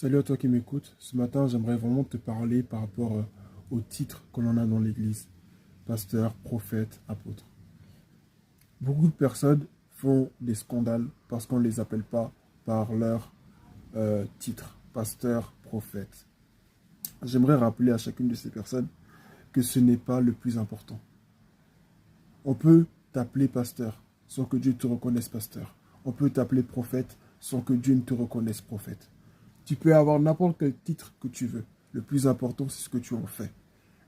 Salut à toi qui m'écoutes. Ce matin, j'aimerais vraiment te parler par rapport au titre que l'on a dans l'Église. Pasteur, prophète, apôtre. Beaucoup de personnes font des scandales parce qu'on ne les appelle pas par leur titre. Pasteur, prophète. J'aimerais rappeler à chacune de ces personnes que ce n'est pas le plus important. On peut t'appeler pasteur sans que Dieu te reconnaisse pasteur. On peut t'appeler prophète sans que Dieu ne te reconnaisse prophète. Tu peux avoir n'importe quel titre que tu veux. Le plus important, c'est ce que tu en fais.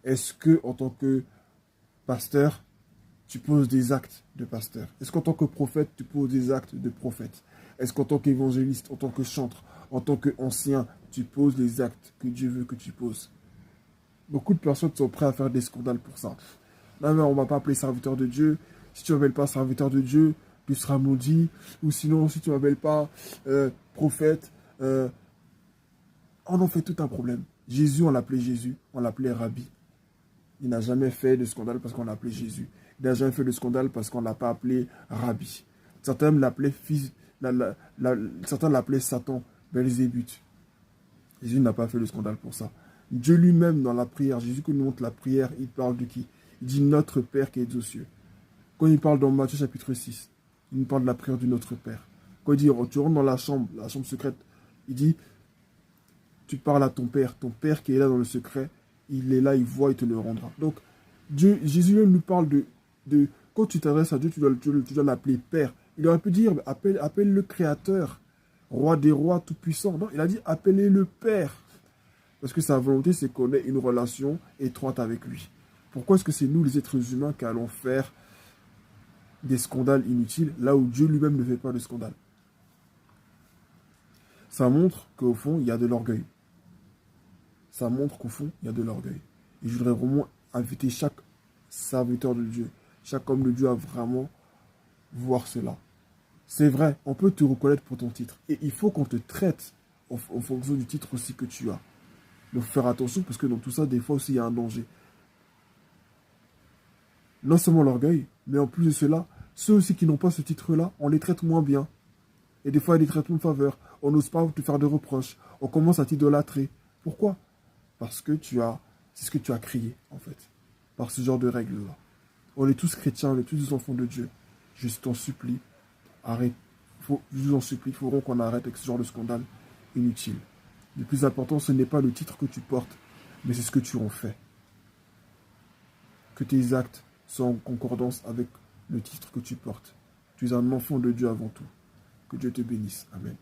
Est-ce que, en tant que pasteur, tu poses des actes de pasteur? Est-ce qu'en tant que prophète, tu poses des actes de prophète? Est-ce qu'en tant qu'évangéliste, en tant que chantre, en tant qu'ancien, tu poses les actes que Dieu veut que tu poses? Beaucoup de personnes sont prêtes à faire des scandales pour ça. Non, mais on ne m'a pas appelé serviteur de Dieu. Si tu ne m'appelles pas serviteur de Dieu, tu seras maudit. Ou sinon, si tu ne m'appelles pas prophète, on en fait tout un problème. Jésus, on l'appelait Rabbi. Il n'a jamais fait de scandale parce qu'on l'appelait Jésus. Il n'a jamais fait de scandale parce qu'on ne l'a pas appelé Rabbi. Certains l'appelaient fils, certains l'appelaient Satan, Belzébuth. Jésus n'a pas fait de scandale pour ça. Dieu lui-même dans la prière, Jésus qui nous montre la prière, il parle de qui? Il dit notre Père qui est aux cieux. Quand il parle dans Matthieu chapitre 6, il nous parle de la prière du Notre Père. Quand il dit tu rentres dans la chambre secrète, il dit tu parles à ton Père qui est là dans le secret, il est là, il voit, il te le rendra. Donc, Jésus nous parle de quand tu t'adresses à Dieu, tu dois l'appeler Père. Il aurait pu dire, appelle le Créateur, Roi des rois, Tout-Puissant. Non, il a dit, appelez-le Père. Parce que sa volonté, c'est qu'on ait une relation étroite avec lui. Pourquoi est-ce que c'est nous, les êtres humains, qui allons faire des scandales inutiles, là où Dieu lui-même ne fait pas de scandale? Ça montre qu'au fond, il y a de l'orgueil. Ça montre qu'au fond, il y a de l'orgueil. Et je voudrais vraiment inviter chaque serviteur de Dieu, chaque homme de Dieu à vraiment voir cela. C'est vrai, on peut te reconnaître pour ton titre. Et il faut qu'on te traite en fonction du titre aussi que tu as. Donc faire attention parce que dans tout ça, des fois aussi, il y a un danger. Non seulement l'orgueil, mais en plus de cela, ceux aussi qui n'ont pas ce titre-là, on les traite moins bien. Et des fois, il y a des traitements de faveur. On n'ose pas te faire de reproches. On commence à t'idolâtrer. Pourquoi? Parce que c'est ce que tu as crié, en fait, par ce genre de règles-là. On est tous chrétiens, on est tous des enfants de Dieu. Je t'en supplie, arrête. Je vous en supplie, il faudra qu'on arrête avec ce genre de scandale inutile. Le plus important, ce n'est pas le titre que tu portes, mais c'est ce que tu en fais. Que tes actes soient en concordance avec le titre que tu portes. Tu es un enfant de Dieu avant tout. Que Dieu te bénisse. Amen.